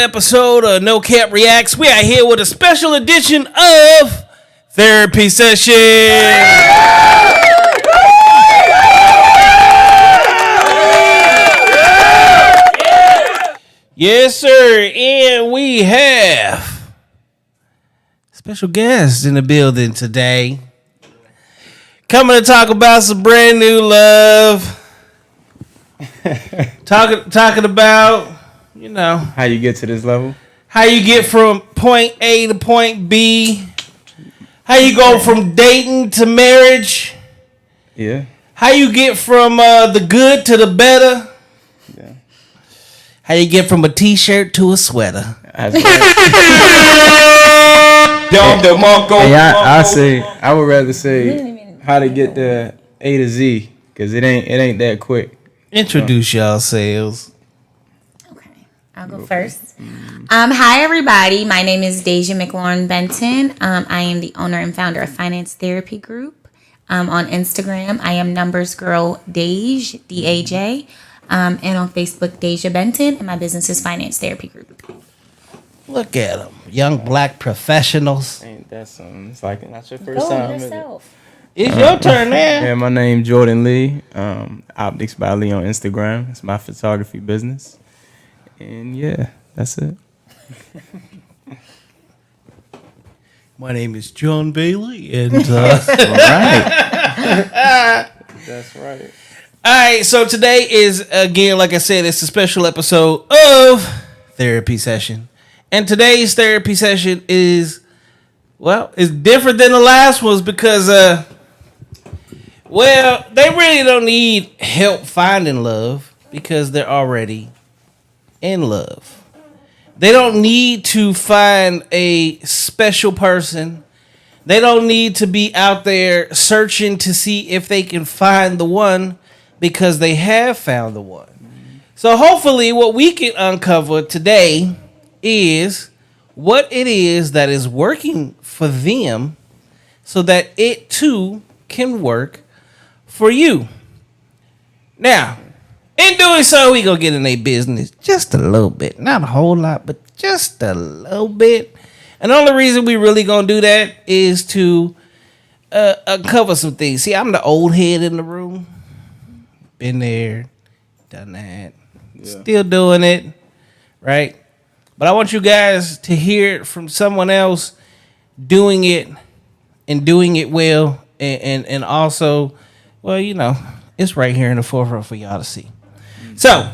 episode of No Cap Reacts. We are here with a special edition of Therapy Session. Yes, sir. And we have special guests in the building today. Coming to talk about some brand new love. Talking about, you know, how you get to this level, how you get from point A to point B, how you go from dating to marriage, yeah, how you get from the good to the better, yeah, how you get from a t-shirt to a sweater. I would rather say how to get the A to Z, because it ain't that quick. Introduce yourselves. Okay, I'll go first. Hi, everybody. My name is Deja McLaurin Benton. I am the owner and founder of Finance Therapy Group. On Instagram, I am Numbers Girl Dej, D-A-J. And on Facebook, Deja Benton. And my business is Finance Therapy Group. Look at them. Young black professionals. Ain't that something? It's like not your first time. Yourself. It's your turn now. Yeah, my name Jordan Lee. Optics by Lee on Instagram. It's my photography business. And yeah, that's it. My name is John Bailey, and That's right. That's right. All right, so today is, again, like I said, it's a special episode of Therapy Session. And today's therapy session is, well, it's different than the last ones because, well, they really don't need help finding love because they're already in love. They don't need to find a special person. They don't need to be out there searching to see if they can find the one because they have found the one. So hopefully what we can uncover today is what it is that is working for them so that it too can work for you. Now, in doing so, we gonna get in their business just a little bit. Not a whole lot, but just a little bit. And the only reason we really gonna do that is to uncover some things. See, I'm the old head in the room. Been there, done that. Yeah. Still doing it, right? But I want you guys to hear it from someone else doing it and doing it well. And also, well, you know, it's right here in the forefront for y'all to see. So,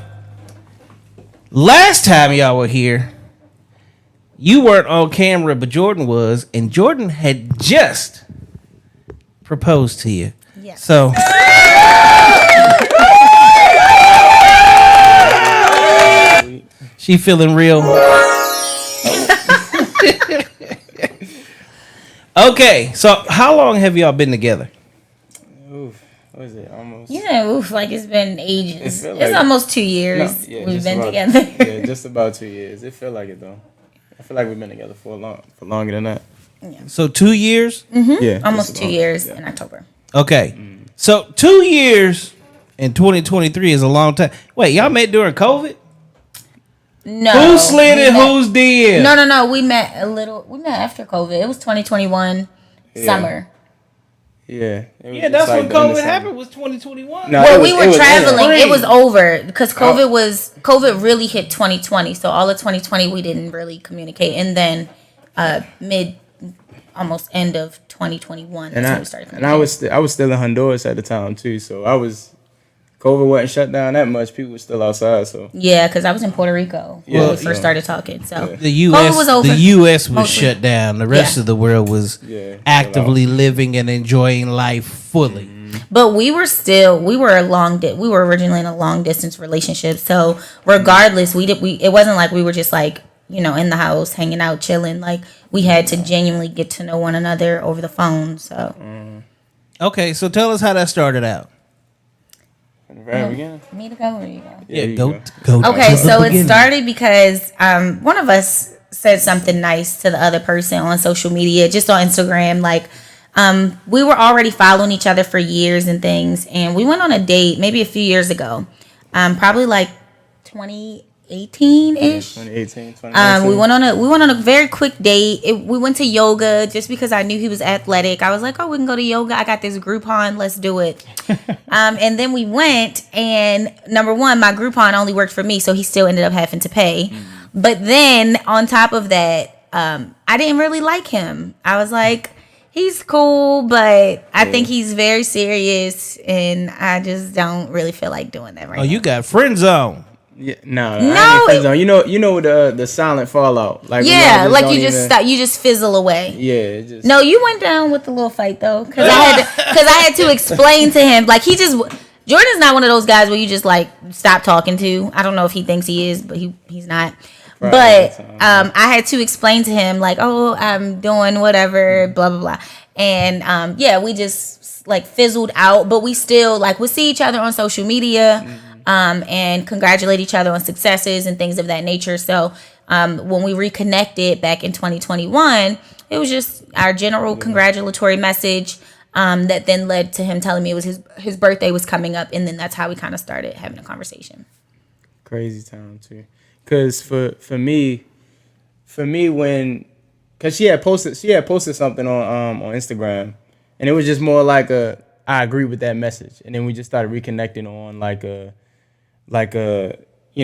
last time y'all were here, you weren't on camera, but Jordan was. And Jordan had just proposed to you. Yes. So... she feeling real. Okay, so how long have y'all been together? Oof, what is it? Almost. Yeah, like it's been ages. It It's almost 2 years we've been together. Yeah, just about 2 years. It feel like it though. I feel like we've been together for longer than that. Yeah. So 2 years? Mm-hmm. Yeah, almost 2 years in October. Okay, so 2 years in 2023 is a long time. Wait, y'all met during COVID? No. Who slid in who's DM? No. We met after COVID. It was 2021 summer. Yeah. That's when COVID happened. Was 2021. No, we were traveling. It was over because COVID really hit 2020. So all of 2020 we didn't really communicate, and then almost end of 2021 that's when we started communicating. And I was still in Honduras at the time too. So COVID wasn't shut down that much. People were still outside. So yeah, because I was in Puerto Rico when we first started talking. So the U.S. was over. The U.S. was shut down. The rest of the world was actively living and enjoying life fully. But we were originally in a long distance relationship. So regardless, it wasn't like we were just like, you know, in the house hanging out chilling. Like we had to genuinely get to know one another over the phone. So okay, so tell us how that started out. From the very beginning? Me to go or you go? Yeah, go. Okay, so it started because one of us said something nice to the other person on social media, just on Instagram. Like, we were already following each other for years and things, and we went on a date maybe a few years ago, probably like 2018 2018-ish. 2018, 2019. We went on a very quick date. We went to yoga just because I knew he was athletic. I was like, oh, we can go to yoga. I got this Groupon. Let's do it. And then we went, and number one, my Groupon only worked for me, so he still ended up having to pay. But then on top of that, I didn't really like him. I was like, he's cool, but I think he's very serious, and I just don't really feel like doing that right now. Oh, you got friend zone. Yeah, no. You know the silent fallout. Like like you just stop, you just fizzle away. Yeah, no, you went down with the little fight though, because I had to explain to him, like Jordan's not one of those guys where you just like stop talking to. I don't know if he thinks he is, but he's not. Right, but I had to explain to him like, oh, I'm doing whatever, blah blah blah, and we just like fizzled out, but we still like we'll see each other on social media. And congratulate each other on successes and things of that nature. So when we reconnected back in 2021, it was just our general congratulatory message that then led to him telling me it was his birthday was coming up. And then that's how we kind of started having a conversation. Crazy time, too. Because for me, because she had posted something on Instagram, and it was just more like I agree with that message. And then we just started reconnecting on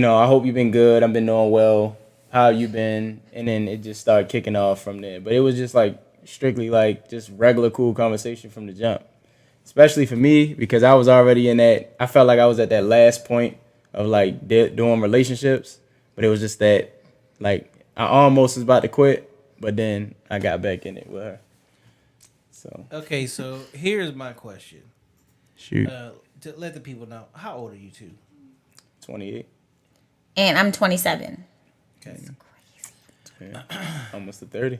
I hope you've been good. I've been doing well. How you been? And then it just started kicking off from there. But it was just like strictly like just regular cool conversation from the jump. Especially for me, because I was already in that. I felt like I was at that last point of like doing relationships. But it was just that like I almost was about to quit, but then I got back in it with her. So okay, so here's my question. Shoot. To let the people know, how old are you two? 28. And I'm 27. Okay. Yeah. Almost to 30.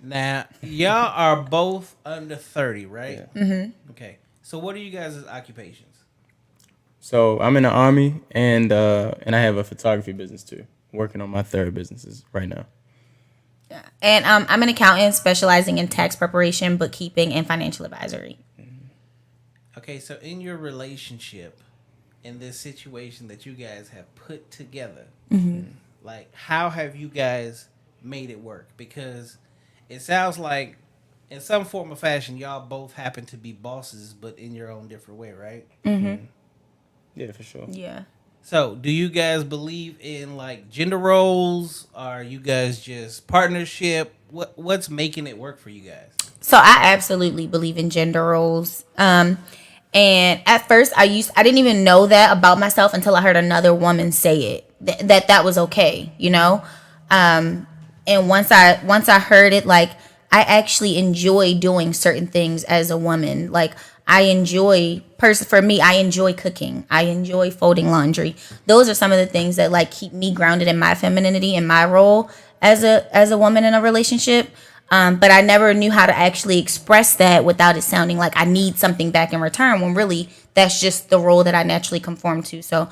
Now, y'all are both under 30, right? Yeah. Mm-hmm. Okay. So what are you guys' occupations? So I'm in the Army, and I have a photography business too. Working on my third businesses right now. And I'm an accountant specializing in tax preparation, bookkeeping, and financial advisory. Okay, so in your relationship, in this situation that you guys have put together, like how have you guys made it work? Because it sounds like in some form or fashion y'all both happen to be bosses, but in your own different way, right? Mm-hmm. Yeah, for sure. Yeah. So do you guys believe in like gender roles? Are you guys just partnership? What's making it work for you guys? So I absolutely believe in gender roles. And at first I didn't even know that about myself until I heard another woman say it, that was okay, you know? And once I heard it, like, I actually enjoy doing certain things as a woman. Like, I enjoy cooking. I enjoy folding laundry. Those are some of the things that like keep me grounded in my femininity and my role as a woman in a relationship. But I never knew how to actually express that without it sounding like I need something back in return, when really that's just the role that I naturally conform to. So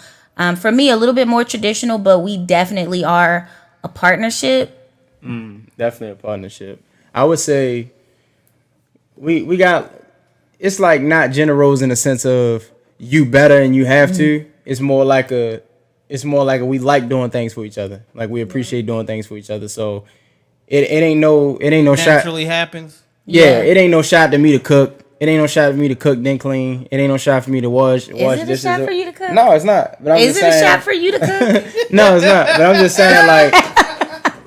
for me, a little bit more traditional, but we definitely are a partnership. Definitely a partnership. I would say we got, it's like not gender roles in the sense of you better and you have to. It's more like we like doing things for each other. Like we appreciate doing things for each other. So It ain't no shot. Naturally happens. Yeah, it ain't no shot to me to cook. It ain't no shot for me to cook then clean. It ain't no shot for me to wash dishes. Is it a shot for you to cook? No, it's not. But Is it a shot for you to cook? No, it's not. But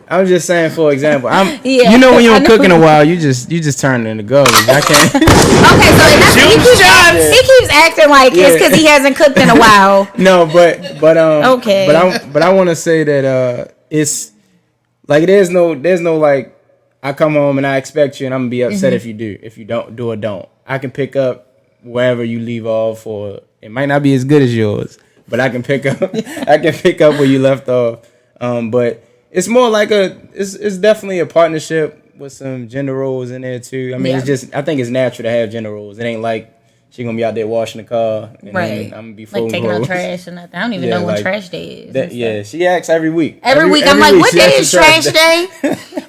I'm just saying for example. You know when you don't cook in a while, you just turn into garbage. I can't. Okay, so he keeps acting like it's because he hasn't cooked in a while. No, but okay. But I want to say that it's. Like there's no like I come home and I expect you and I'm gonna be upset if you don't do or don't. I can pick up wherever you leave off, or it might not be as good as yours, but I can pick up where you left off. But it's more like it's definitely a partnership with some gender roles in there too. I mean, it's just I think it's natural to have gender roles. It ain't like she gonna be out there washing the car, and then I'm gonna be like taking out trash or nothing. I don't even know when trash day is. She acts every week. Every week I'm like, what day is trash day?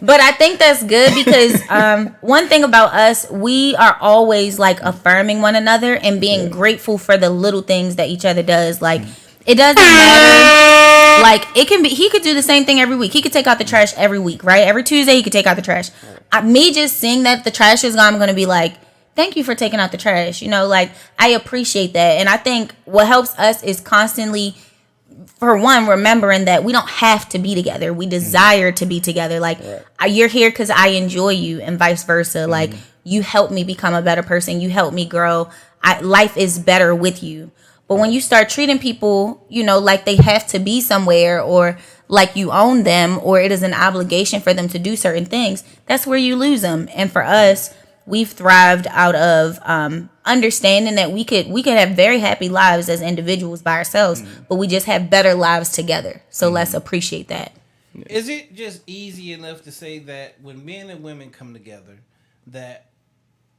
But I think that's good because one thing about us, we are always like affirming one another and being grateful for the little things that each other does. Like It doesn't matter. Like, it can be, he could do the same thing every week. He could take out the trash every week, right? Every Tuesday, he could take out the trash. Me just seeing that the trash is gone, I'm going to be like, thank you for taking out the trash. You know, like, I appreciate that. And I think what helps us is constantly, for one, remembering that we don't have to be together. We desire to be together. Like, you're here because I enjoy you, and vice versa. Like, you help me become a better person. You help me grow. Life is better with you. But when you start treating people, you know, like they have to be somewhere, or like you own them, or it is an obligation for them to do certain things, that's where you lose them. And for us, we've thrived out of understanding that we could have very happy lives as individuals by ourselves, but we just have better lives together. So let's appreciate that. Is it just easy enough to say that when men and women come together, that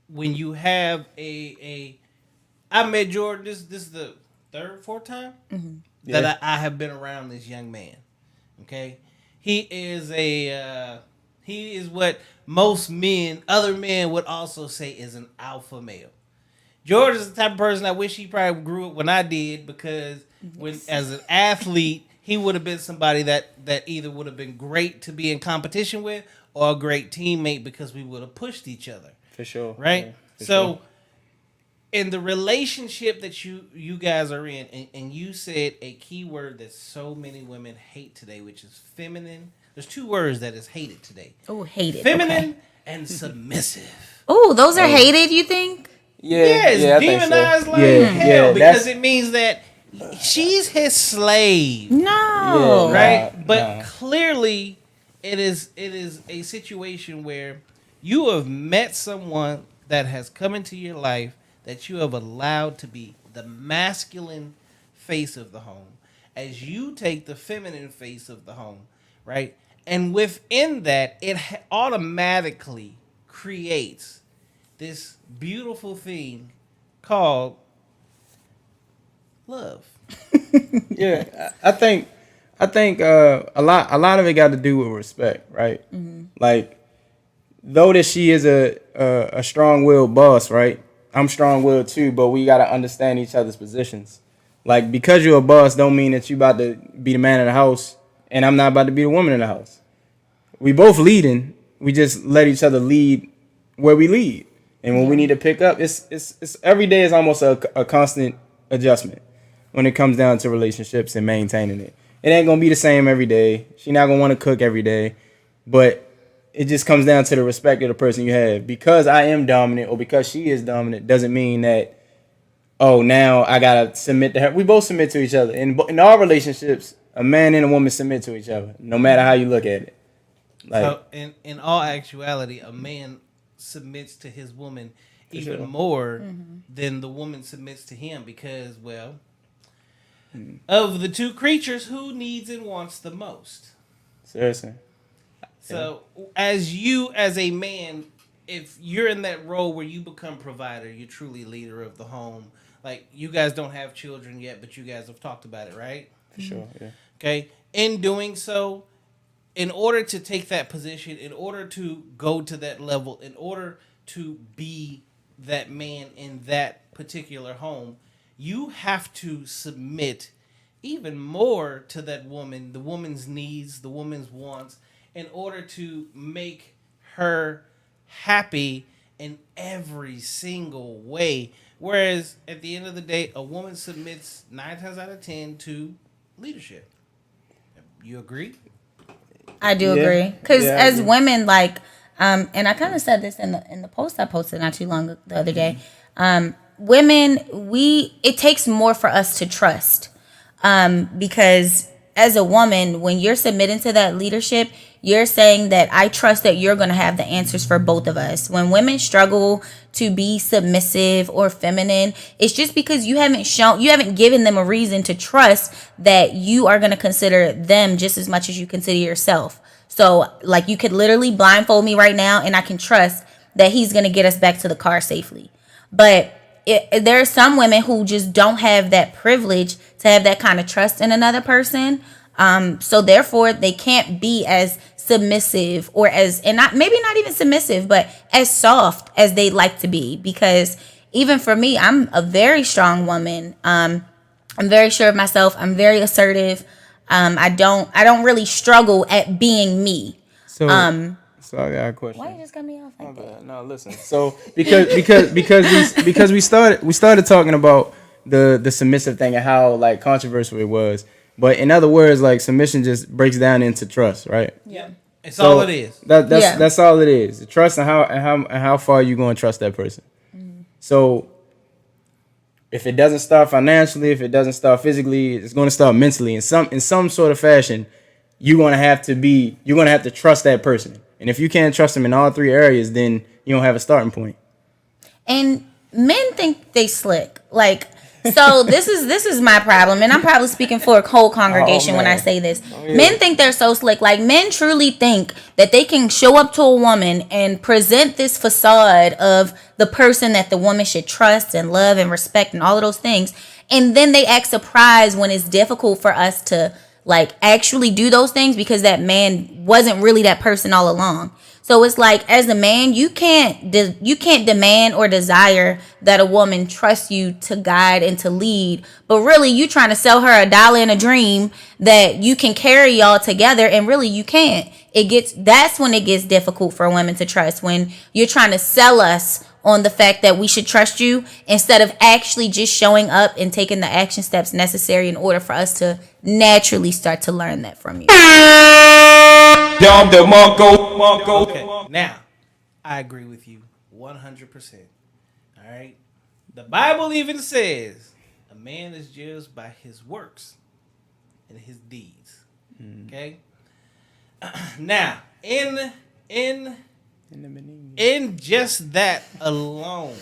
when you have I met Jordan, this is the fourth time that I have been around this young man. Okay, he is what most other men would also say is an alpha male. George is the type of person I wish he probably grew up when I did, because as an athlete, he would have been somebody that either would have been great to be in competition with, or a great teammate, because we would have pushed each other. For sure. Right? Yeah, for so sure. In the relationship that you guys are in, and you said a key word that so many women hate today, which is feminine. There's two words that is hated today. Oh, hated. Feminine and submissive. Oh, those are hated, you think? It's demonized like hell, because it means that she's his slave. No. Right? But clearly it is a situation where you have met someone that has come into your life that you have allowed to be the masculine face of the home, as you take the feminine face of the home, right? And within that, it automatically creates this beautiful thing called love. Yeah, I think a lot of it got to do with respect, right? Like, though that she is a strong-willed boss, right? I'm strong-willed too, but we got to understand each other's positions. Like, because you're a boss don't mean that you about to be the man of the house, and I'm not about to be the woman in the house. We both leading. We just let each other lead where we lead. And when we need to pick up, it's every day is almost a constant adjustment when it comes down to relationships and maintaining it. It ain't going to be the same every day. She not going to want to cook every day, but it just comes down to the respect of the person you have. Because I am dominant, or because she is dominant, doesn't mean that, oh, now I got to submit to her. We both submit to each other. In our relationships, a man and a woman submit to each other, no matter how you look at it. Like, so in all actuality, a man submits to his woman even more than the woman submits to him, because, well, of the two creatures, who needs and wants the most? Seriously. So, as a man, if you're in that role where you become provider, you're truly leader of the home. Like, you guys don't have children yet, but you guys have talked about it, right? For sure, yeah. Okay? In doing so, in order to take that position, in order to go to that level, in order to be that man in that particular home, you have to submit even more to that woman, the woman's needs, the woman's wants, in order to make her happy in every single way. Whereas at the end of the day, a woman submits 9 times out of 10 to leadership. You agree? I do agree. Because as women, like, and I kind of said this in the post I posted not too long the other day. Women, it takes more for us to trust. Because as a woman, when you're submitting to that leadership, you're saying that I trust that you're going to have the answers for both of us. When women struggle to be submissive or feminine, it's just because you haven't given them a reason to trust that you are going to consider them just as much as you consider yourself. So, like, you could literally blindfold me right now and I can trust that he's going to get us back to the car safely. But there are some women who just don't have that privilege to have that kind of trust in another person. So therefore, they can't be as submissive or maybe not even submissive, but as soft as they'd like to be. Because even for me, I'm a very strong woman. I'm very sure of myself. I'm very assertive. I don't really struggle at being me. So, so I got a question. Why you just cut me off like that? No, listen. So because we started talking about the submissive thing and how like controversial it was. But in other words, like submission just breaks down into trust, right? Yeah. It's all it is. That's all it is. The trust and how far you going to trust that person. Mm-hmm. So if it doesn't start financially, if it doesn't start physically, it's going to start mentally in some sort of fashion. You're going to have to trust that person. And if you can't trust them in all three areas, then you don't have a starting point. And men think they slick. Like, so this is my problem, and I'm probably speaking for a whole congregation when I say this. Yeah. Men think they're so slick. Like, men truly think that they can show up to a woman and present this facade of the person that the woman should trust and love and respect and all of those things, and then they act surprised when it's difficult for us to like actually do those things because that man wasn't really that person all along. So it's like, as a man, you can't demand or desire that a woman trust you to guide and to lead, but really you trying to sell her $1 and a dream that you can carry y'all together, and really you can't. That's when it gets difficult for women to trust, when you're trying to sell us on the fact that we should trust you instead of actually just showing up and taking the action steps necessary in order for us to naturally start to learn that from you. Okay, now I agree with you 100%. All right, the Bible even says a man is judged by his works and his deeds. Okay. Now, in just that alone,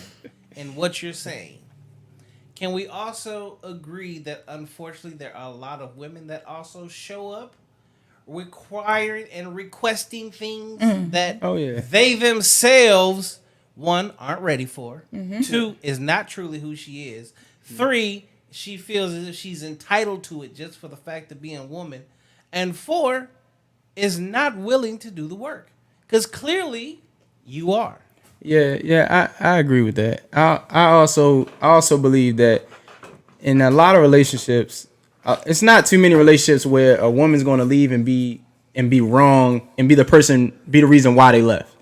in what you're saying, can we also agree that unfortunately there are a lot of women that also show up requiring and requesting things that they themselves, one, aren't ready for, two, is not truly who she is, three, she feels as if she's entitled to it just for the fact of being a woman, and four, is not willing to do the work? Because clearly you are. Yeah, I agree with that. I also believe that in a lot of relationships, it's not too many relationships where a woman's going to leave and be wrong and be the reason why they left.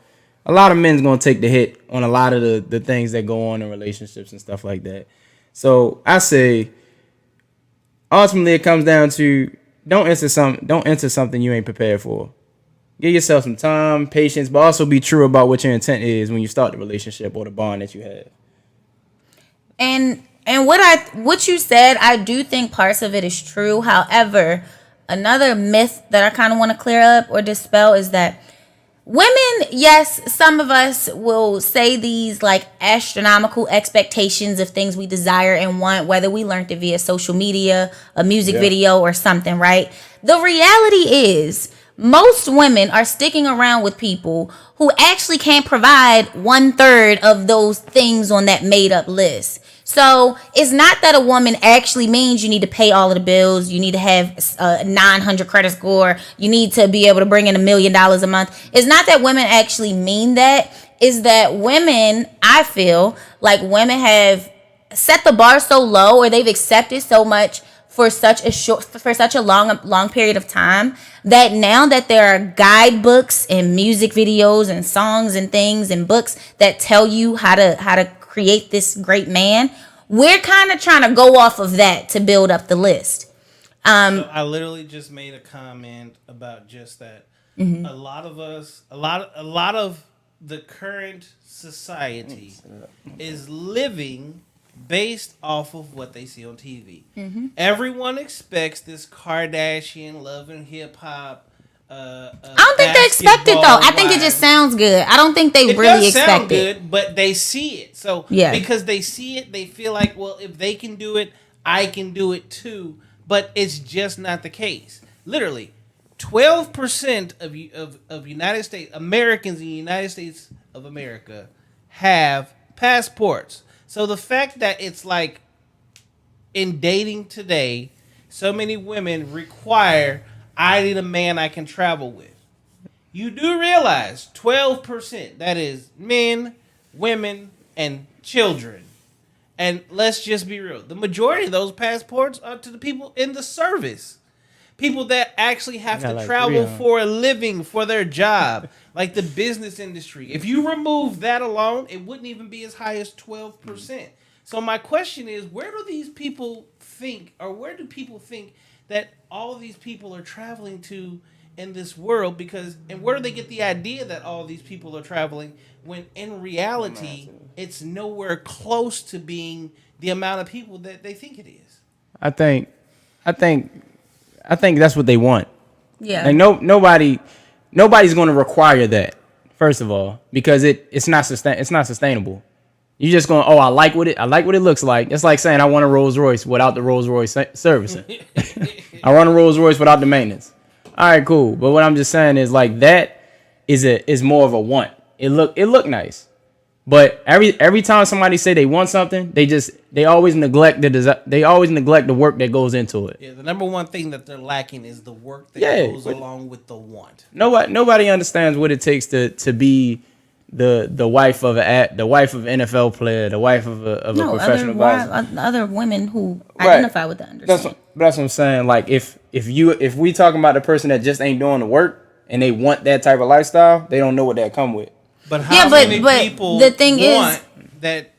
A lot of men's going to take the hit on a lot of the things that go on in relationships and stuff like that. So I say, ultimately, it comes down to don't enter something you ain't prepared for. Give yourself some time, patience, but also be true about what your intent is when you start the relationship or the bond that you have. And what you said, I do think parts of it is true. However, another myth that I kind of want to clear up or dispel is that women, yes, some of us will say these like astronomical expectations of things we desire and want, whether we learned it via social media, a music video, or something, right? The reality is, most women are sticking around with people who actually can't provide 1/3 of those things on that made up list. So it's not that a woman actually means you need to pay all of the bills, you need to have a 900 credit score, you need to be able to bring in $1 million a month. It's not that women actually mean that. It's that women, I feel like women have set the bar so low, or they've accepted so much for such a long period of time, that now that there are guidebooks and music videos and songs and things and books that tell you how to create this great man, we're kind of trying to go off of that to build up the list. So I literally just made a comment about just that. Mm-hmm. A lot of the current society is living based off of what they see on TV. Mm-hmm. Everyone expects this Kardashian love and hip hop. I don't think they expect it though. I think it just sounds good. I don't think they really expect it. It does sound good, but they see it. So because they see it, they feel like, well, if they can do it, I can do it too. But it's just not the case. Literally, 12% of United States Americans in the United States of America have passports. So the fact that it's like in dating today, so many women require, I need a man I can travel with. You do realize 12%, that is men, women, and children. And let's just be real. The majority of those passports are to the people in the service. People that actually have to travel for a living, for their job, like the business industry. If you remove that alone, it wouldn't even be as high as 12%. So my question is, where do these people think, or where do people think that all these people are traveling to in this world? And where do they get the idea that all these people are traveling when in reality it's nowhere close to being the amount of people that they think it is? I think that's what they want. Yeah. Like nobody's going to require that. First of all, because it's not sustainable. You just going, I like what it looks like. It's like saying I want a Rolls Royce without the Rolls Royce servicing. I want a Rolls Royce without the maintenance. All right, cool. But what I'm just saying is like that is more of a want. It look nice. But every time somebody say they want something, they always neglect the work that goes into it. Yeah, the number one thing that they're lacking is the work that goes along with the want. Nobody understands what it takes to be the wife of an NFL player, the wife of a professional boxer. Other women who identify with that understand. That's what I'm saying. Like if we talking about the person that just ain't doing the work and they want that type of lifestyle, they don't know what that come with. But how many people the thing is that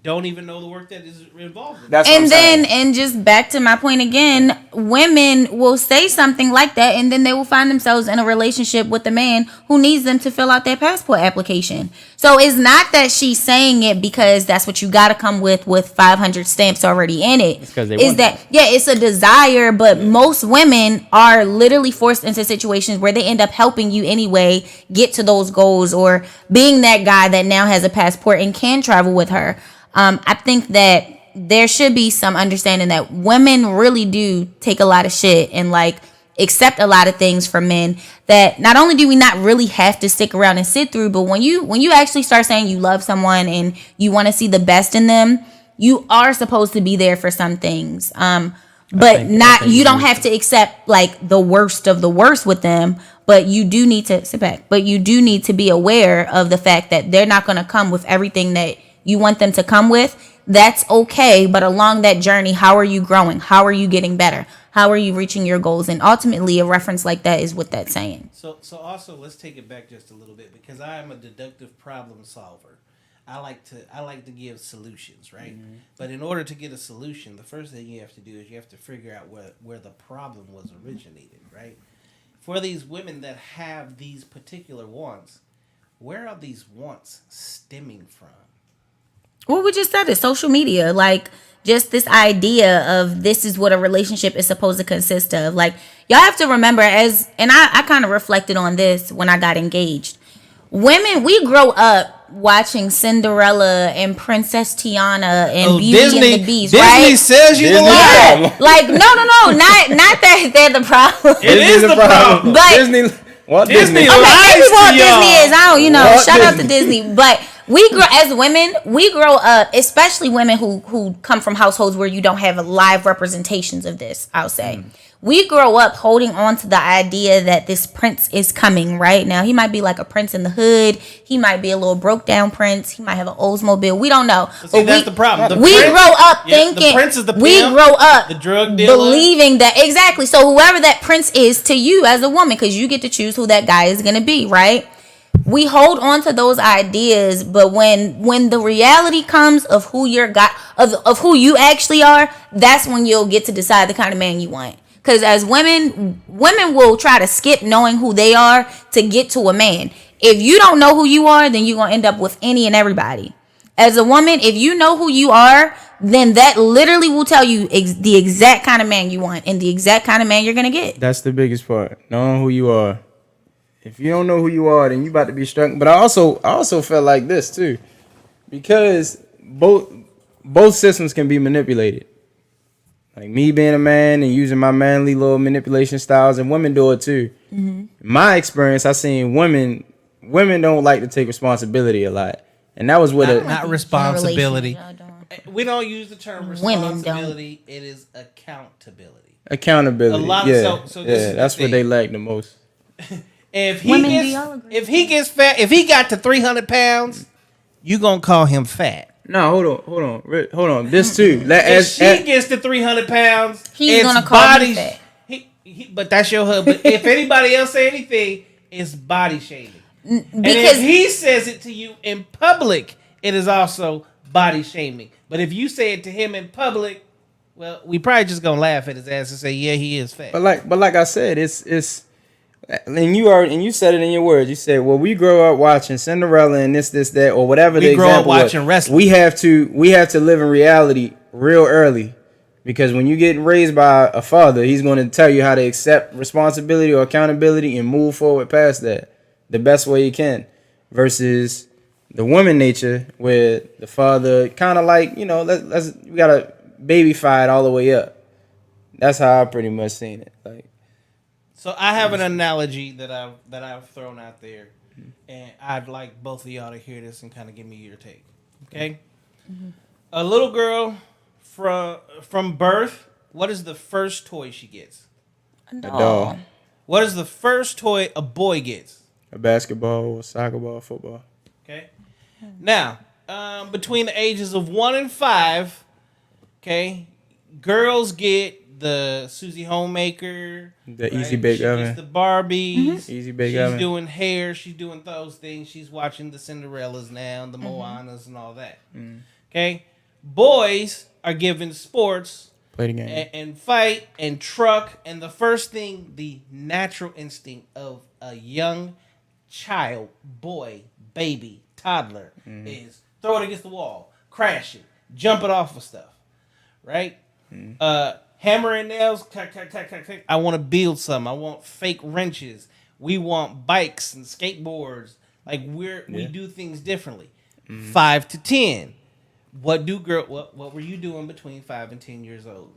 don't even know the work that is involved in that? And just back to my point again, women will say something like that and then they will find themselves in a relationship with a man who needs them to fill out their passport application. So it's not that she's saying it because that's what you got to come with 500 stamps already in it. It's because they want that. Yeah, it's a desire, but most women are literally forced into situations where they end up helping you anyway get to those goals or being that guy that now has a passport and can travel with her. I think that there should be some understanding that women really do take a lot of shit and like accept a lot of things from men that not only do we not really have to stick around and sit through, but when you actually start saying you love someone and you want to see the best in them, you are supposed to be there for some things. But you don't have to accept like the worst of the worst with them, but you do need to sit back. But you do need to be aware of the fact that they're not going to come with everything that you want them to come with. That's okay, but along that journey, how are you growing? How are you getting better? How are you reaching your goals? And ultimately, a reference like that is what that's saying. So also, let's take it back just a little bit because I am a deductive problem solver. I like to give solutions, right? Mm-hmm. But in order to get a solution, the first thing you have to do is you have to figure out where the problem was originated, right? For these women that have these particular wants, where are these wants stemming from? Well, we just said it, social media, like just this idea of this is what a relationship is supposed to consist of. Like, y'all have to remember and I kind of reflected on this when I got engaged. Women, we grow up watching Cinderella and Princess Tiana and Beauty and the Beast, right? Disney sells you the lie. Yeah. Like, no, not that they're the problem. It is the problem. But Disney okay, maybe Walt Disney is, I don't, shout out to Disney, but we grow as women. We grow up, especially women who come from households where you don't have live representations of this. I'll say we grow up holding on to the idea that this prince is coming. Right now, he might be like a prince in the hood. He might be a little broke down prince. He might have an Oldsmobile. We don't know. See, that's the problem. We grow up thinking the prince is the pimp, we grow up the drug dealer, believing that exactly. So whoever that prince is to you as a woman, because you get to choose who that guy is going to be, right? We hold on to those ideas, but when the reality comes of who of who you actually are, that's when you'll get to decide the kind of man you want. Because as women will try to skip knowing who they are to get to a man. If you don't know who you are, then you're gonna end up with any and everybody. As a woman, if you know who you are, then that literally will tell you the exact kind of man you want and the exact kind of man you're gonna get. That's the biggest part, knowing who you are. If you don't know who you are, then you about to be struck. But I also felt like this too, because both systems can be manipulated. Like me being a man and using my manly little manipulation styles, and women do it too. Mm-hmm. In my experience, I seen women don't like to take responsibility a lot, and that was what not responsibility. We don't use the term responsibility. It is accountability. Accountability. A lot of that's what they lack the most. If he gets fat, if he got to 300 pounds, you gonna call him fat. No, hold on. This too. If she gets to 300 pounds, He's it's gonna call me body. fat. But that's your husband. If anybody else say anything, it's body shaming. And Because if he says it to you in public, it is also body shaming. But if you say it to him in public, well, we probably just gonna laugh at his ass and say, "Yeah, he is fat." but like I said, it's and you said it in your words. You said, "Well, we grow up watching Cinderella and this that or whatever the We grow up example was. watching wrestling. We have to live in reality real early." Because when you get raised by a father, he's going to tell you how to accept responsibility or accountability and move forward past that the best way he can. Versus the woman nature, where the father kind of like, we gotta babyfy it all the way up. That's how I pretty much seen it. Like, So I have an analogy that I've thrown out there, and I'd like both of y'all to hear this and kind of give me your take. Okay, a little girl from birth, what is the first toy she gets? a doll, What is the first toy a boy gets? a basketball, a soccer ball, football. Okay, now between the ages of 1 and 5, okay, girls get the Susie Homemaker, The Easy Bake Oven. the Barbies, Easy Bake she's Oven. doing hair, she's doing those things, she's watching the Cinderellas now, the Moanas and all that. Okay, boys are given sports, Play the game. and fight and truck, and the first thing, the natural instinct of a young child, boy, baby, toddler, is throw it against the wall, crash it, jump it off of stuff, right? Hammer and nails, clack, clack, clack, clack, clack. I want to build some. I want fake wrenches. We want bikes and skateboards. Like we do things differently. 5 to 10. What were you doing between 5 and 10 years old?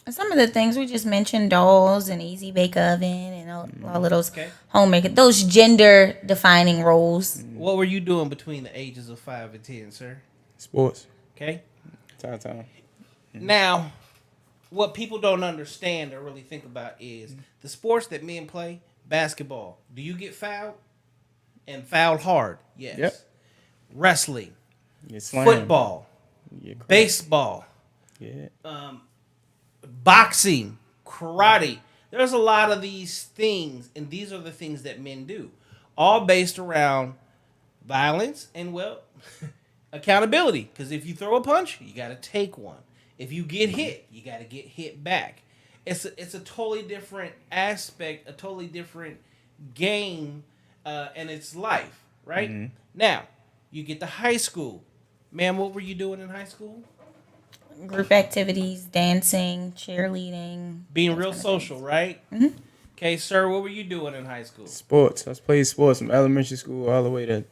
some of the things we just mentioned, dolls and Easy Bake Oven and all of those homemaker, those gender defining roles. What were you doing between the ages of 5 and 10, sir? Sports. Okay. Time. Now, what people don't understand or really think about is the sports that men play. Basketball. Do you get fouled? And fouled hard? Yes. Yep. Wrestling. Slammed. Football. Baseball. Yeah. Boxing. Karate. There's a lot of these things, and these are the things that men do. All based around violence and, well, accountability. Because if you throw a punch, you got to take one. If you get hit, you got to get hit back. It's a totally different aspect, a totally different game, and it's life, right? Now, you get to high school. Ma'am, what were you doing in high school? Group activities, dancing, cheerleading. Being real social, right? Okay, sir, what were you doing in high school? Sports. I was playing sports from elementary school all the way to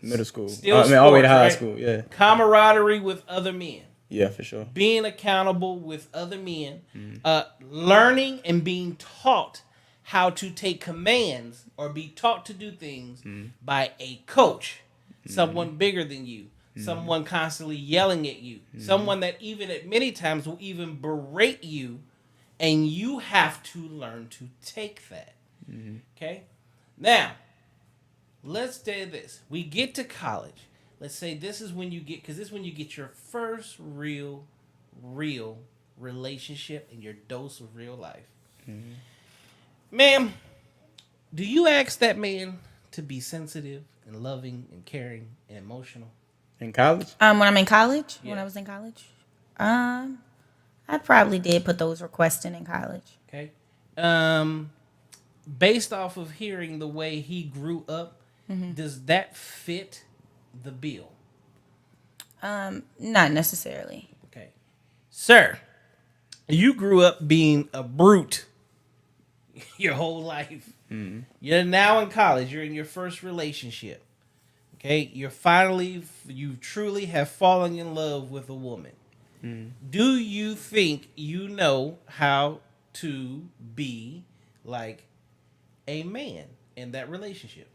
middle school. Still all the way to high right? school, yeah. Camaraderie with other men. Yeah, for sure. Being accountable with other men, learning and being taught how to take commands or be taught to do things by a coach, someone bigger than you, someone constantly yelling at you, someone that even at many times will even berate you, and you have to learn to take that. Okay? Now, let's say this. We get to college. Let's say this is when you get, because this is when you get your first real relationship and your dose of real life. Ma'am, do you ask that man to be sensitive and loving and caring and emotional? In college? When I'm in college, Yeah. when I was in college, I probably did put those requests in college. Okay. Based off of hearing the way he grew up, does that fit the bill? Not necessarily. Okay. Sir, you grew up being a brute your whole life. You're now in college. You're in your first relationship. Okay. You truly have fallen in love with a woman. Do you think you know how to be like a man in that relationship?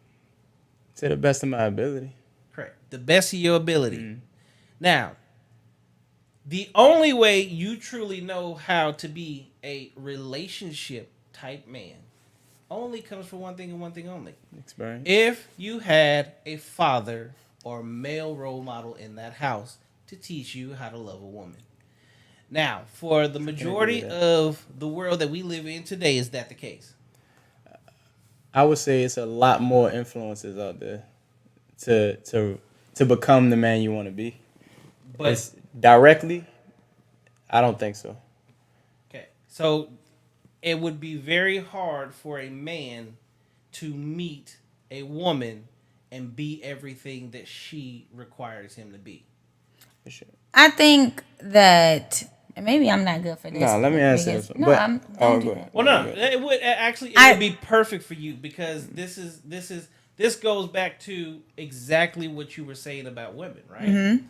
To the best of my ability. Correct. The best of your ability. Now, the only way you truly know how to be a relationship type man only comes from one thing and one thing only. Experience. If you had a father or male role model in that house to teach you how to love a woman. Now, for the majority of the world that we live in today, is that the case? I would say it's a lot more influences out there to become the man you want to be. But it's directly, I don't think so. Okay, so it would be very hard for a man to meet a woman and be everything that she requires him to be. For sure. I think that maybe I'm not good for this. No, let me answer this one. No, but, I'm. go ahead. Well, no, it would actually would be perfect for you because this goes back to exactly what you were saying about women, right? Mm-hmm.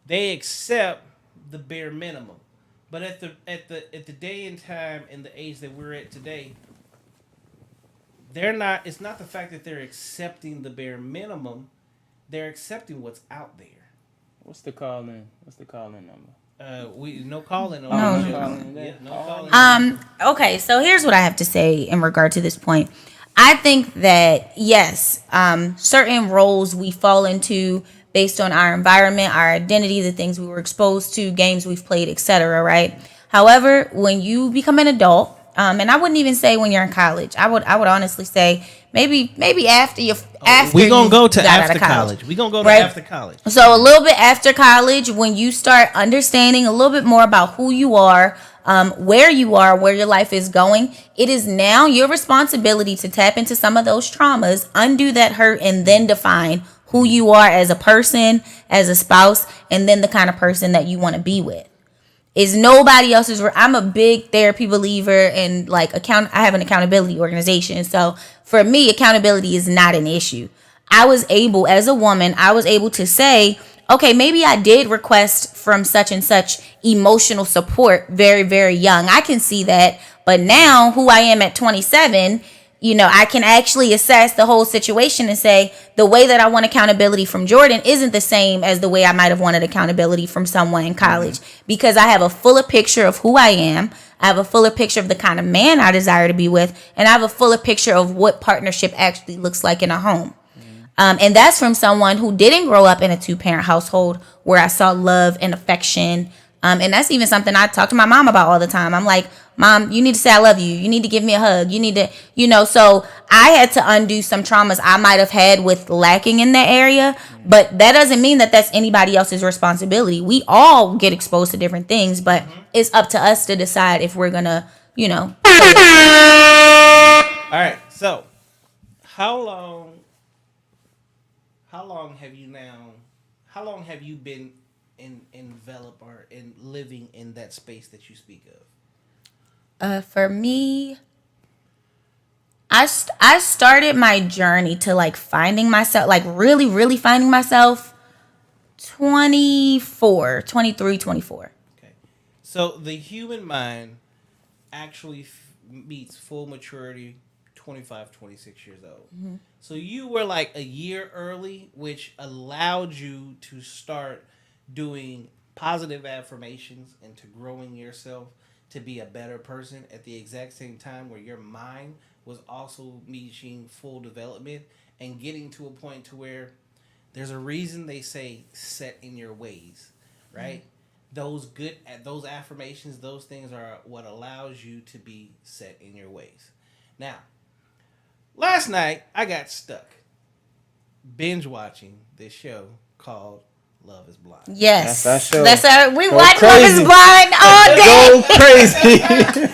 They accept the bare minimum, but at the day and time and the age that we're at today, they're not. It's not the fact that they're accepting the bare minimum; they're accepting what's out there. What's the call-in? What's the call-in number? We no calling on No. the show. Yeah, no calling. Okay, so here's what I have to say in regard to this point. I think that yes, certain roles we fall into based on our environment, our identity, the things we were exposed to, games we've played, etc. Right. However, when you become an adult, and I wouldn't even say when you're in college. I would honestly say maybe after you we gonna go to after college. We gonna go to after college. So a little bit after college, when you start understanding a little bit more about who you are, where your life is going, it is now your responsibility to tap into some of those traumas, undo that hurt, and then define who you are as a person, as a spouse, and then the kind of person that you want to be with. Is nobody else's. I'm a big therapy believer and I have an accountability organization. So for me, accountability is not an issue. As a woman, I was able to say, okay, maybe I did request from such and such emotional support very, very young. I can see that. But now who I am at 27, I can actually assess the whole situation and say the way that I want accountability from Jordan isn't the same as the way I might have wanted accountability from someone in college, because I have a fuller picture of who I am. I have a fuller picture of the kind of man I desire to be with, and I have a fuller picture of what partnership actually looks like in a home. And that's from someone who didn't grow up in a 2-parent household where I saw love and affection. And that's even something I talk to my mom about all the time. I'm like, Mom, you need to say I love you. You need to give me a hug. You need to, so I had to undo some traumas I might have had with lacking in that area. But that doesn't mean that that's anybody else's responsibility. We all get exposed to different things, but it's up to us to decide if we're going to, All right. So how long have you been enveloped or in living in that space that you speak of? For me, I started my journey to finding myself, really, really finding myself 23, 24. Okay. So the human mind actually meets full maturity 25, 26 years old. Mm-hmm. So you were a year early, which allowed you to start doing positive affirmations and to growing yourself to be a better person at the exact same time where your mind was also reaching full development and getting to a point to where there's a reason they say set in your ways, right? Mm-hmm. Those affirmations, those things are what allows you to be set in your ways. Now, last night I got stuck binge watching this show called Love is Blind. Yes, that's our show. We watch Love is Blind all day. Go crazy. Okay.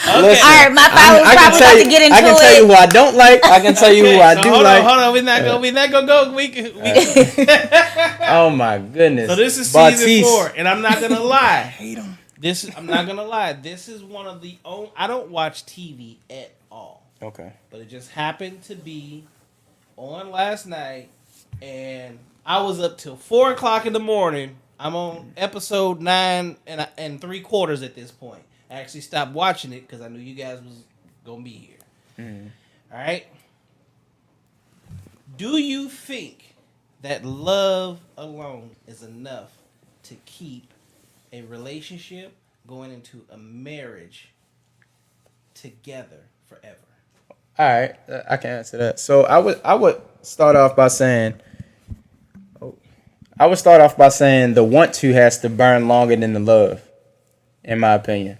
All right, my followers probably about to get into it. I can tell you who I don't like. I can tell you who I do like. Hold on. We're not gonna go. Oh my goodness. So this is season 4, and I'm not gonna lie. I hate him. I'm not gonna lie. This is one of the only. I don't watch TV at all. Okay. But it just happened to be on last night, and I was up till 4:00 in the morning. I'm on episode 9 and 3/4 at this point. I actually stopped watching it because I knew you guys was gonna be here. Mm. All right. Do you think that love alone is enough to keep a relationship going into a marriage together forever? All right, I can answer that. So I would start off by saying, I would start off by saying the want to has to burn longer than the love, in my opinion.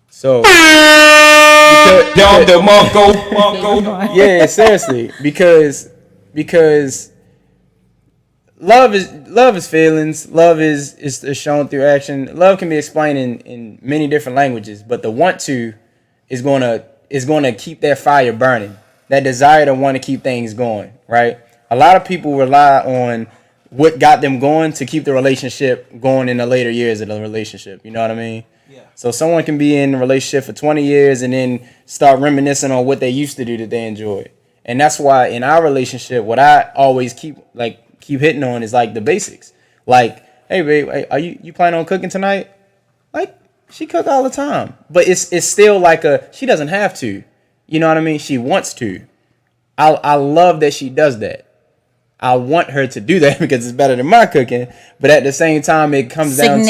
So, yeah, seriously, because love is feelings. Love is shown through action. Love can be explained in many different languages, but the want to is gonna keep that fire burning. That desire to want to keep things going, right? A lot of people rely on what got them going to keep the relationship going in the later years of the relationship. You know what I mean? Yeah. So someone can be in a relationship for 20 years and then start reminiscing on what they used to do that they enjoyed. And that's why in our relationship, what I always keep hitting on is like the basics. Like, hey babe, are you planning on cooking tonight? Like, she cook all the time. But it's still like she doesn't have to. You know what I mean? She wants to. I love that she does that. I want her to do that because it's better than my cooking. But at the same time, it comes down to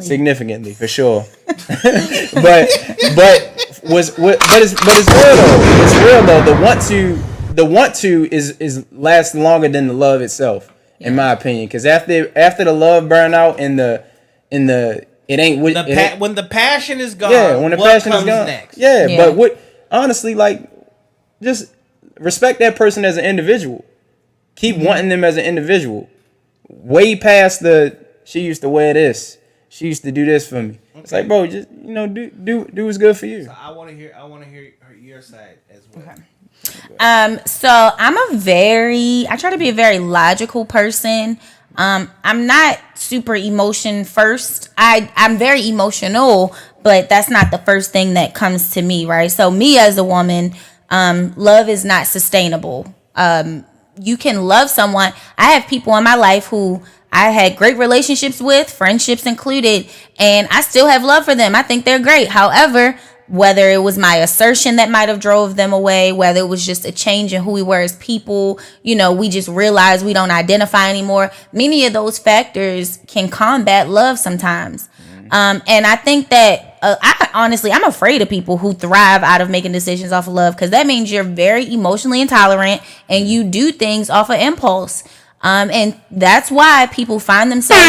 significantly for sure. but it's real though. It's real though. The want to is lasts longer than the love itself, in my opinion. Because after the love burn out and the it ain't when the passion is gone. Yeah, when the passion is gone. Next? Yeah, but honestly, like, just respect that person as an individual. Keep wanting them as an individual. Way past she used to wear this. She used to do this for me. Okay. It's like, bro, just do what's good for you. So I want to hear your side as well. Okay. So I try to be a very logical person. I'm not super emotion first. I'm very emotional, but that's not the first thing that comes to me, right? So me as a woman, love is not sustainable. You can love someone. I have people in my life who I had great relationships with, friendships included, and I still have love for them. I think they're great. However, whether it was my assertion that might have drove them away, whether it was just a change in who we were as people, we just realized we don't identify anymore. Many of those factors can combat love sometimes. And I think that I'm afraid of people who thrive out of making decisions off of love, because that means you're very emotionally intolerant and you do things off of impulse. And that's why people find themselves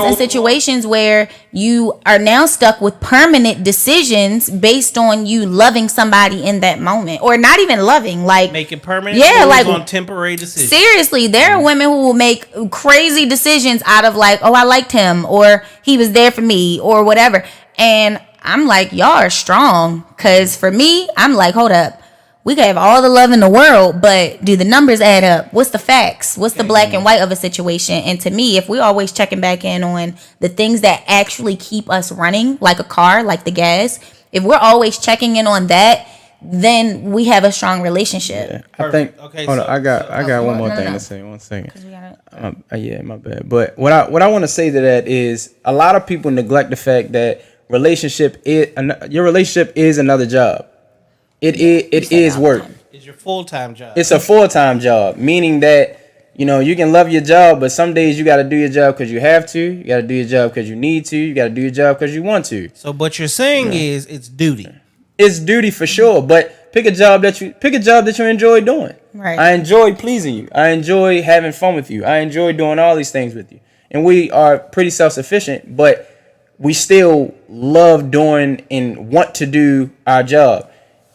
in situations where you are now stuck with permanent decisions based on you loving somebody in that moment, or not even loving, like making permanent on temporary decisions. Seriously, there are women who will make crazy decisions out of like, oh, I liked him, or he was there for me, or whatever. And I'm like, y'all are strong, because for me, I'm like, hold up. We can have all the love in the world, but do the numbers add up? What's the facts? What's the black and white of a situation? And to me, if we're always checking back in on the things that actually keep us running, like a car, like the gas, if we're always checking in on that, then we have a strong relationship. Yeah, I think. Okay, hold on, I got one more thing to say. 1 second. Yeah, my bad. But what I want to say to that is, a lot of people neglect the fact that your relationship is another job. It is work. It's your full-time job. It's a full-time job, meaning that, you can love your job, but some days you got to do your job because you have to. You got to do your job because you need to. You got to do your job because you want to. So what you're saying is it's duty. It's duty for sure, but pick a job that you enjoy doing. Right. I enjoy pleasing you. I enjoy having fun with you. I enjoy doing all these things with you. And we are pretty self-sufficient, but we still love doing and want to do our job.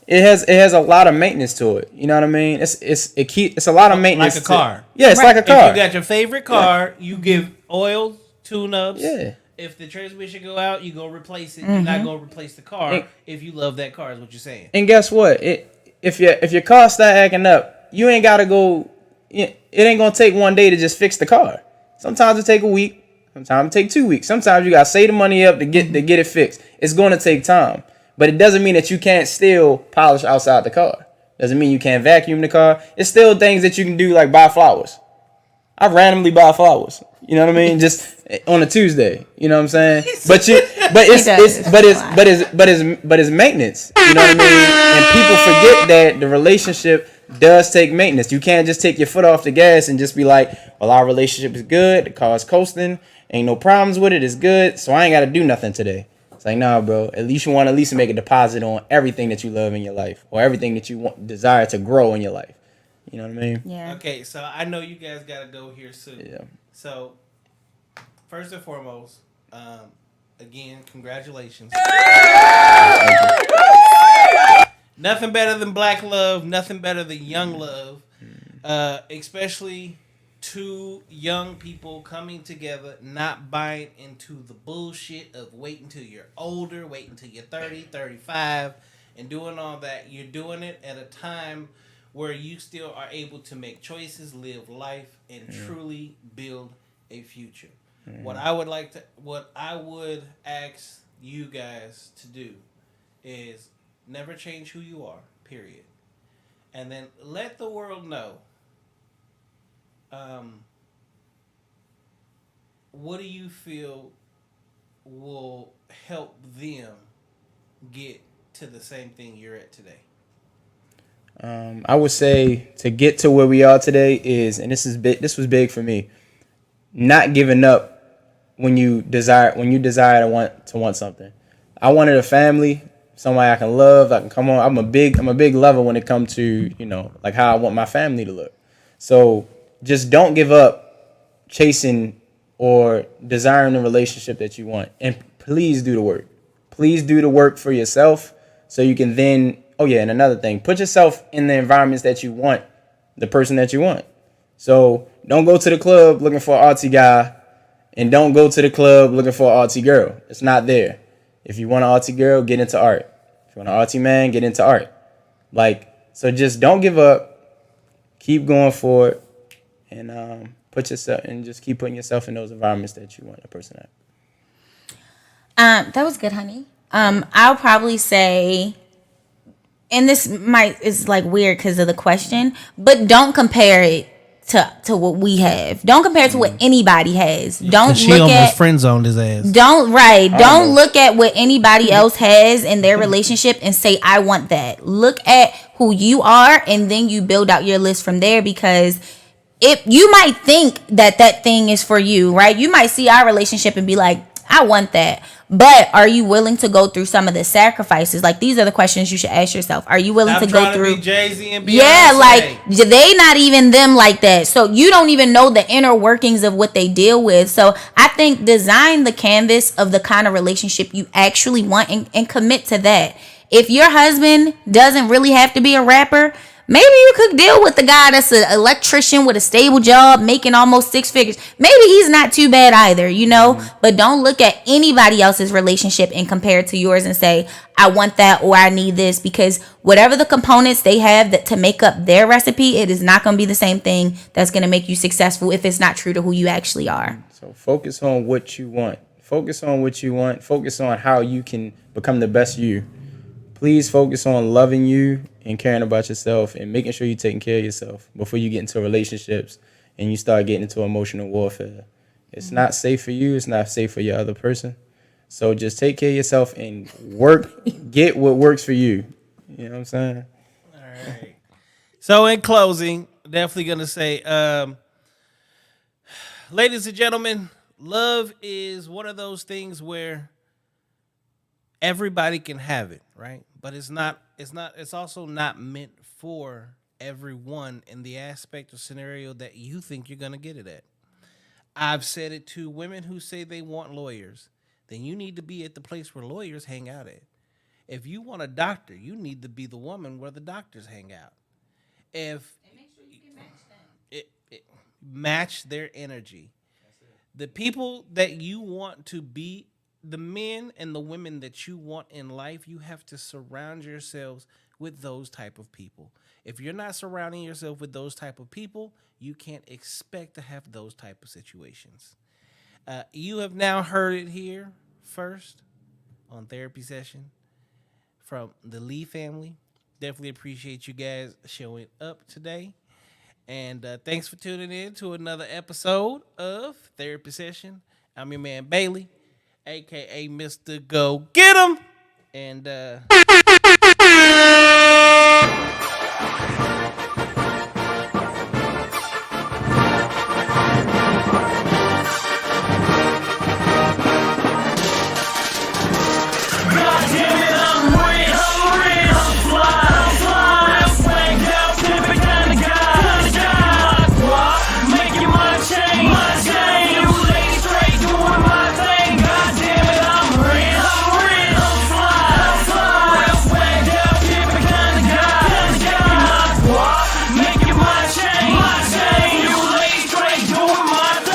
It has a lot of maintenance to it. You know what I mean? It's a lot of maintenance. Like a car. It's like a car. If you got your favorite car, you give oil, tune-ups. Yeah. If the transmission go out, you go replace it. You're not gonna replace the car if you love that car. Is what you're saying. And guess what? If your car start acting up, you ain't gotta go. It ain't gonna take one day to just fix the car. Sometimes it take a week. Sometimes it take 2 weeks. Sometimes you gotta save the money up to get it fixed. It's gonna take time. But it doesn't mean that you can't still polish outside the car. Doesn't mean you can't vacuum the car. It's still things that you can do, like buy flowers. I randomly buy flowers. You know what I mean? Just on a Tuesday. You know what I'm saying? But it's maintenance. You know what I mean? And people forget that the relationship does take maintenance. You can't just take your foot off the gas and just be like, well, our relationship is good. The car's coasting. Ain't no problems with it. It's good. So I ain't got to do nothing today. It's like, nah, bro. At least you want to make a deposit on everything that you love in your life, or everything that you desire to grow in your life. You know what I mean? Yeah. Okay, so I know you guys gotta go here soon. Yeah. So first and foremost, again, congratulations. Nothing better than black love. Nothing better than young love. Especially two young people coming together, not buying into the bullshit of waiting till you're older, waiting till you're 30, 35, and doing all that. You're doing it at a time where you still are able to make choices, live life, and truly build a future. What I would ask you guys to do is never change who you are, period. And then let the world know, what do you feel will help them get to the same thing you're at today? I would say to get to where we are today is, and this is big. This was big for me. Not giving up when you desire to want something. I wanted a family, somebody I can love, I can come on. I'm a big lover when it comes to, like how I want my family to look. So just don't give up chasing or desiring the relationship that you want. And please do the work. Please do the work for yourself so you can then, oh yeah, and another thing, put yourself in the environments that you want, the person that you want. So don't go to the club looking for an artsy guy, and don't go to the club looking for an artsy girl. It's not there. If you want an artsy girl, get into art. If you want an artsy man, get into art. So just don't give up. Keep going for it, and put yourself and just keep putting yourself in those environments that you want a person at. That was good, honey. I'll probably say, and this is like weird because of the question, but don't compare it to what we have. Don't compare it to what anybody has. Don't she look almost at friend zoned his ass. Don't look at what anybody else has in their relationship and say I want that. Look at who you are, and then you build out your list from there, because if you might think that thing is for you, right? You might see our relationship and be like, I want that. But are you willing to go through some of the sacrifices? Like, these are the questions you should ask yourself. Are you willing to go through? To be Jay-Z and Beyonce. Yeah, like they not even them like that. So you don't even know the inner workings of what they deal with. So I think design the canvas of the kind of relationship you actually want, and commit to that. If your husband doesn't really have to be a rapper, maybe you could deal with the guy that's an electrician with a stable job making almost 6 figures. Maybe he's not too bad either, But don't look at anybody else's relationship and compare it to yours and say, I want that or I need this, because whatever the components they have that to make up their recipe, it is not going to be the same thing that's going to make you successful if it's not true to who you actually are. So focus on what you want. Focus on what you want. Focus on how you can become the best you. Please focus on loving you and caring about yourself and making sure you're taking care of yourself before you get into relationships and you start getting into emotional warfare. It's not safe for you. It's not safe for your other person. So just take care of yourself and get what works for you. You know what I'm saying? All right. So in closing, definitely going to say, ladies and gentlemen, love is one of those things where everybody can have it, right? But it's also not meant for everyone in the aspect or scenario that you think you're going to get it at. I've said it to women who say they want lawyers. Then you need to be at the place where lawyers hang out at. If you want a doctor, you need to be the woman where the doctors hang out. And make sure you can match them. Match their energy. The people that you want to be, the men and the women that you want in life, you have to surround yourselves with those type of people. If you're not surrounding yourself with those type of people, you can't expect to have those type of situations. You have now heard it here first on Therapy Session from the Lee family. Definitely appreciate you guys showing up today. And thanks for tuning in to another episode of Therapy Session. I'm your man, Bailey, a.k.a. Mr. Go Get 'em. And